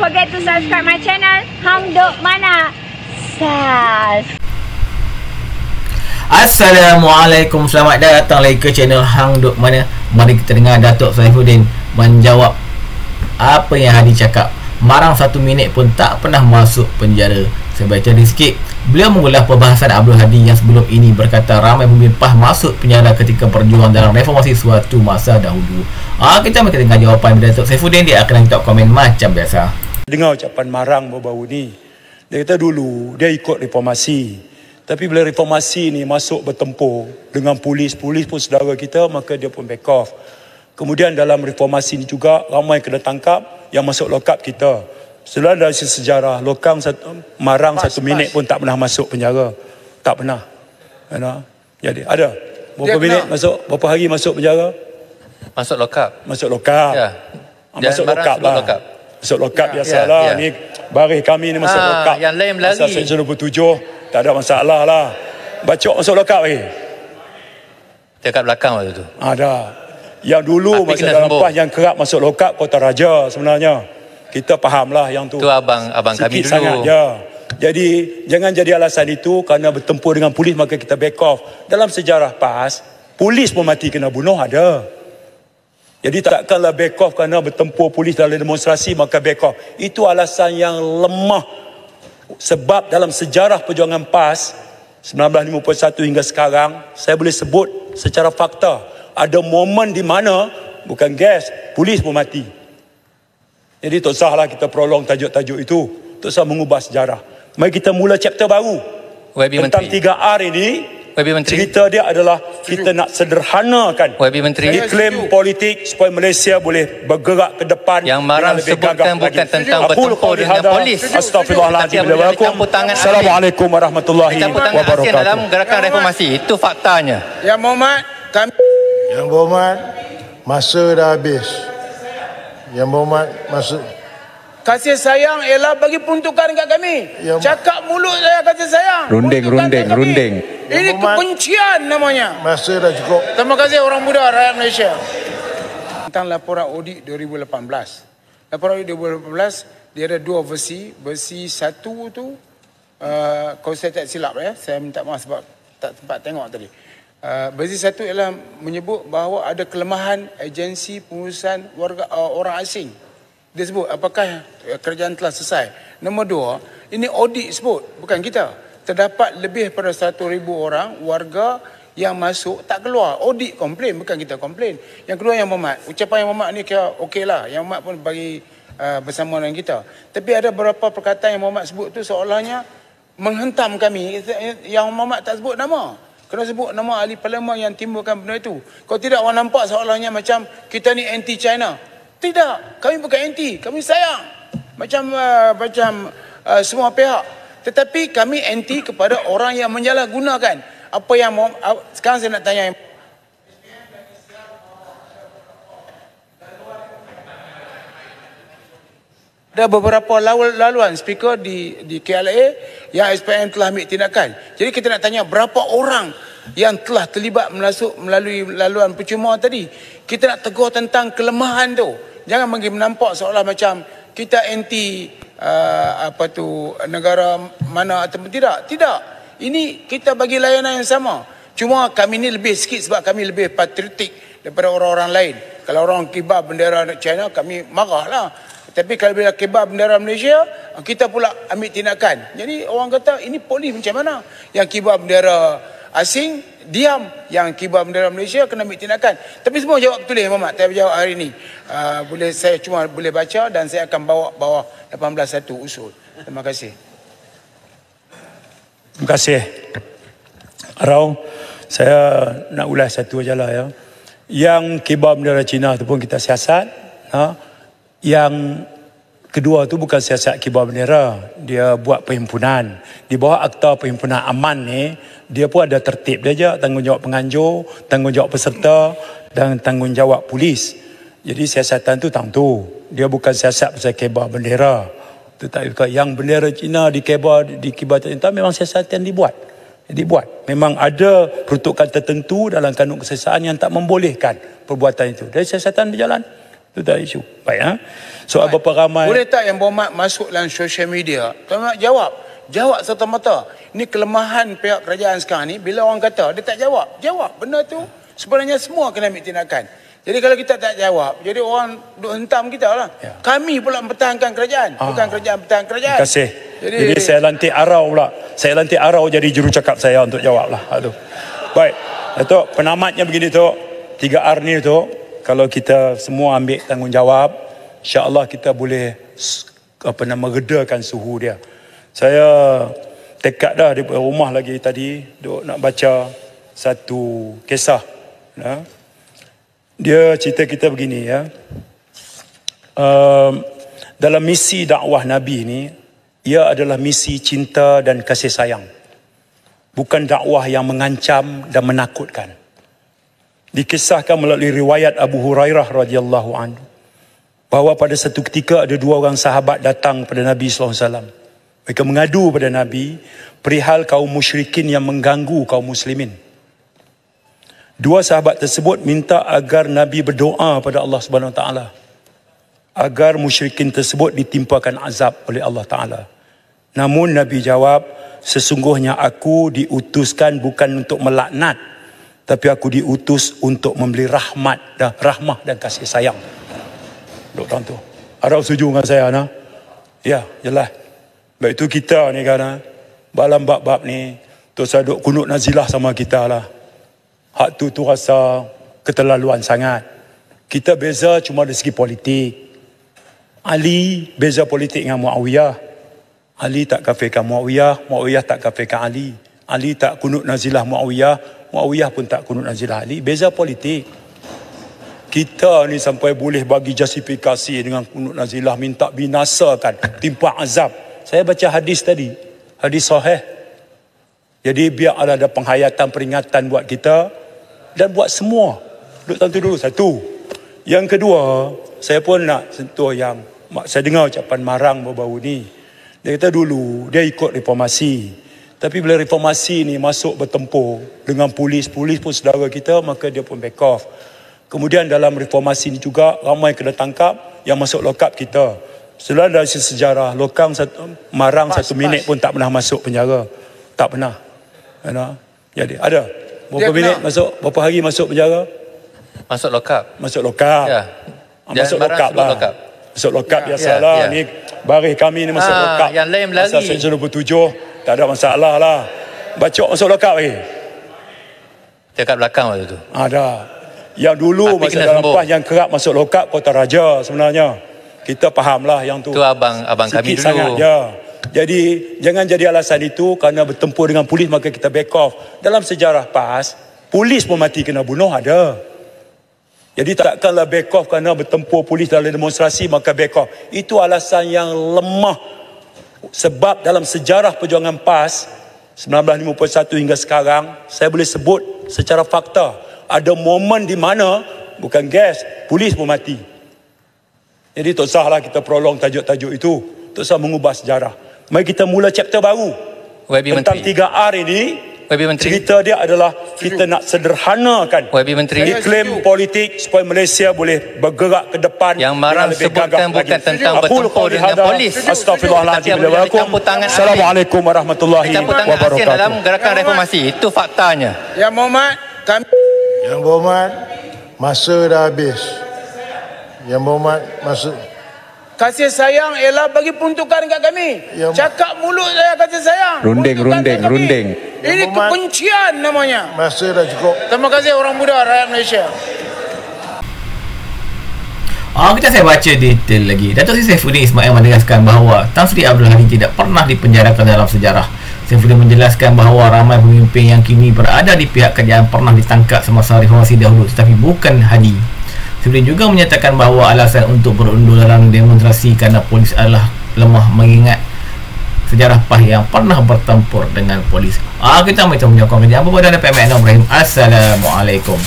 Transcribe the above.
forget to subscribe my channel Hang Duk Mana. Assalamualaikum, selamat datang lagi ke channel Hang Duk Mana. Mari kita dengar Datuk Saifuddin menjawab apa yang Hadi cakap. Marang 1 minit pun tak pernah masuk penjara. Saya baca di sikit. Beliau mengulas perbahasan Abdul Hadi yang sebelum ini berkata ramai pemimpin PAS masuk penjara ketika berjuang dalam reformasi suatu masa dahulu. Kita dengar jawapan Datuk Saifuddin. Dia akan letak komen macam biasa. Dengar ucapan Marang baru-baru ni. Dia kata dulu dia ikut reformasi. Tapi bila reformasi ni masuk bertempur dengan polis pun saudara kita, maka dia pun back off. Kemudian dalam reformasi ni juga ramai kena tangkap yang masuk lokap kita. Setelah dari sejarah lokang Marang 1 minit pun tak pernah masuk penjara. Tak pernah. Jadi ada berapa minit masuk, berapa hari masuk penjara? Masuk lokap. Masuk lokap. Ya. Masuk lokap lah. Masuk lokap biasalah. Ya. Ni baris kami ni masuk lokap. Yang lain berlari. Asal Seksyen 27 tak ada masalah lah. Bacok masuk lokap lagi. Dekat belakang waktu tu. Ada. Yang dulu Tapi masa dalam PAS yang kerap masuk lokap Kota Raja sebenarnya. Kita fahamlah yang tu. Tu abang kami dulu. Sangat, ya. Jadi jangan jadi alasan itu kerana bertempur dengan polis maka kita back off. Dalam sejarah PAS, polis pun mati kena bunuh ada. Jadi takkanlah back off kerana bertempur polis dalam demonstrasi maka back off. Itu alasan yang lemah. Sebab dalam sejarah perjuangan PAS 1951 hingga sekarang, saya boleh sebut secara fakta ada momen di mana bukan gas, polis pun mati. Jadi tak usahlah kita prolong tajuk-tajuk itu. Tak usah mengubah sejarah. Mari kita mula chapter baru. Tentang 3R ini, cerita dia adalah kita nak sederhanakan iklim politik supaya Malaysia boleh bergerak ke depan. Yang Marang sebutkan bukan tentang bertempur dengan polis. Astagfirullahaladzim. Assalamualaikum warahmatullahi wabarakatuh. Dalam gerakan reformasi. Itu faktanya. Yang Muhammad, kami... Yang berhormat, masa dah habis. Yang berhormat, masa... Kasih sayang ialah bagi peruntukan dekat kami. Ya, Cakap mulut saya kasih sayang. Runding. Ini kebencian namanya. Masa dah cukup. Terima kasih orang muda rakyat Malaysia. Tentang laporan audit 2018. Laporan audit 2018, dia ada 2 versi. Versi 1 tu, kalau saya tak silap saya minta maaf sebab tak sempat tengok tadi. Versi 1 ialah menyebut bahawa ada kelemahan agensi pengurusan warga orang asing. Dia sebut apakah kerajaan telah selesai. Nombor 2, ini audit sebut, bukan kita. Terdapat lebih daripada 100,000 orang warga yang masuk tak keluar. Audit komplain, bukan kita komplain. Yang kedua Yang Muhammad, ucapan Yang Muhammad ni kira okey lah. Yang Muhammad pun bagi bersama dengan kita. Tapi ada beberapa perkataan Yang Muhammad sebut tu seolahnya menghentam kami. Yang Muhammad tak sebut nama. Kena sebut nama ahli parlimen yang timbulkan benda itu. Kalau tidak orang nampak seolahnya macam kita ni anti China. Tidak, kami bukan anti, kami sayang. Macam semua pihak. Tetapi kami anti kepada orang yang menyalahgunakan apa yang sekarang saya nak tanya. Ada beberapa laluan speaker di KLA yang SPM telah ambil tindakan. Jadi kita nak tanya berapa orang yang telah terlibat melalui laluan percuma tadi. Kita nak tegur tentang kelemahan tu. Jangan bagi menampak seolah macam kita anti negara mana ataupun tidak. Tidak. Ini kita bagi layanan yang sama. Cuma kami ni lebih sikit sebab kami lebih patriotik daripada orang-orang lain. Kalau orang kibar bendera China, kami marahlah. Tapi kalau bila kibar bendera Malaysia, kita pula ambil tindakan. Jadi orang kata ini polis macam mana? Yang kibar bendera asing diam, yang kibar bendera Malaysia kena ambil tindakan. Tapi semua jawab tulis Muhammad. Saya jawab hari ini. Saya cuma boleh baca dan saya akan bawa bawah 18.1 usul. Terima kasih. Terima kasih. Arau, saya nak ulas satu aja lah ya. Yang kibar bendera Cina tu pun kita siasat. Yang kedua tu bukan siasat kibar bendera. Dia buat perhimpunan. Di bawah Akta Perhimpunan Aman ni, dia pun ada tertib dia je. Tanggungjawab penganjur, tanggungjawab peserta dan tanggungjawab polis. Jadi siasatan tu tentu. Dia bukan siasat pasal kibar bendera. Tetapi yang bendera Cina di kibar Cina memang siasatan dibuat. Memang ada peruntukan tertentu dalam kanun kesesahan yang tak membolehkan perbuatan itu. Dari siasatan berjalan. Itu tak isu. Baik, ha? Soal berapa ramai. Boleh tak yang berhormat masuk dalam social media? Tuan nak jawab. Jawab serta-merta. Ini kelemahan pihak kerajaan sekarang ni. Bila orang kata, dia tak jawab. Jawab. Benda tu sebenarnya semua kena ambil tindakan. Jadi kalau kita tak jawab, jadi orang duk hentam kita lah. Ya. Kami pula mempertahankan kerajaan. Bukan kerajaan bertahan kerajaan. Terima kasih. Jadi saya lantik Arau pula. Saya lantik Arau jadi jurucakap saya untuk jawab lah. Aduh. Baik. Datuk, penamatnya begini tu. 3R ni tu. Kalau kita semua ambil tanggungjawab, insya-Allah kita boleh redakan suhu dia. Saya tekad dah di rumah lagi tadi duk nak baca satu kisah. Ya. Dia cerita kita begini ya. Dalam misi dakwah Nabi ni, ia adalah misi cinta dan kasih sayang. Bukan dakwah yang mengancam dan menakutkan. Dikisahkan melalui riwayat Abu Hurairah radhiyallahu anhu bahawa pada satu ketika ada 2 orang sahabat datang pada Nabi sallallahu alaihi wasallam. Mereka mengadu pada Nabi perihal kaum musyrikin yang mengganggu kaum muslimin. 2 sahabat tersebut minta agar Nabi berdoa pada Allah Subhanahu Wa Taala agar musyrikin tersebut ditimpakan azab oleh Allah Taala. Namun Nabi jawab, sesungguhnya aku diutuskan bukan untuk melaknat, tapi aku diutus untuk memberi rahmah dan kasih sayang. Duk tuan tu. Harap setuju dengan saya nah. Ya, jelas. Baik itu kita ni kan dalam bab-bab ni terus duk kunut nazilah sama kita lah. Hak tu rasa keterlaluan sangat. Kita beza cuma dari segi politik. Ali beza politik dengan Muawiyah. Ali tak kafirkan Muawiyah, Muawiyah tak kafirkan Ali. Ali tak kunut nazilah Muawiyah, Muawiyah pun tak kunut nazilah Ali. Beza politik. Kita ni sampai boleh bagi justifikasi dengan kunut nazilah, minta binasakan, timpa azab. Saya baca hadis tadi, hadis sahih. Jadi biar ada penghayatan peringatan buat kita dan buat semua. Duduk tentu dulu satu. Yang kedua, saya pun nak sentuh yang saya dengar ucapan Marang baru-baru ni. Dia kata dulu dia ikut reformasi. Tapi bila reformasi ni masuk bertempur dengan polis pun saudara kita, maka dia pun back off. Kemudian dalam reformasi ni juga ramai kena tangkap yang masuk lokap kita. Setelah dari sejarah, Marang 1 minit pun tak pernah masuk penjara. Tak pernah. Jadi ada berapa minit masuk, berapa hari masuk penjara? Masuk lokap. Masuk lokap. Ya. Masuk lokap lah. Masuk lokap biasalah. Ya. Ni baris kami ni masuk lokap. Yang lain berlari. Asal Seksyen 27 tak ada masalah lah. Bacok masuk lokap lagi. Dekat belakang waktu tu. Ada. Yang dulu masa dalam PAS yang kerap masuk lokap Kota Raja sebenarnya. Kita fahamlah yang tu. Tu abang kami dulu. Sangat je. Jadi jangan jadi alasan itu kerana bertempur dengan polis maka kita back off. Dalam sejarah PAS, polis pun mati kena bunuh ada. Jadi takkanlah back off kerana bertempur polis dalam demonstrasi maka back off. Itu alasan yang lemah. Sebab dalam sejarah perjuangan PAS 1951 hingga sekarang, saya boleh sebut secara fakta ada momen di mana bukan gas, polis pun mati. Jadi tak usahlah kita prolong tajuk-tajuk itu. Tak usah mengubah sejarah. Mari kita mula chapter baru. Tentang 3R ini, cerita dia adalah kita nak sederhanakan iklim politik supaya Malaysia boleh bergerak ke depan. Yang Marang sebutkan bukan tentang bertempur dengan polis. Astagfirullahaladzim. Assalamualaikum warahmatullahi wabarakatuh. Dalam gerakan reformasi, itu faktanya. Yang Muhammad, Yang berhormat, masa dah habis. Yang berhormat, masa... kasih sayang ialah bagi peruntukan dekat kami. Cakap mulut saya kasih sayang. Runding. Ini kebencian namanya. Masa dah cukup. Terima kasih orang muda rakyat Malaysia. Saya baca detail lagi. Datuk Seri Saifuddin Ismail menegaskan bahawa Tan Sri Abdul Hadi tidak pernah dipenjarakan dalam sejarah. Saifuddin menjelaskan bahawa ramai pemimpin yang kini berada di pihak kerajaan pernah ditangkap semasa reformasi dahulu, tetapi bukan Hadi. Saifuddin juga menyatakan bahawa alasan untuk berundur dalam demonstrasi kerana polis adalah lemah mengingat sejarah PAS yang pernah bertempur dengan polis. Kita minta menyokong kerja apa pada PMN Ibrahim. Assalamualaikum.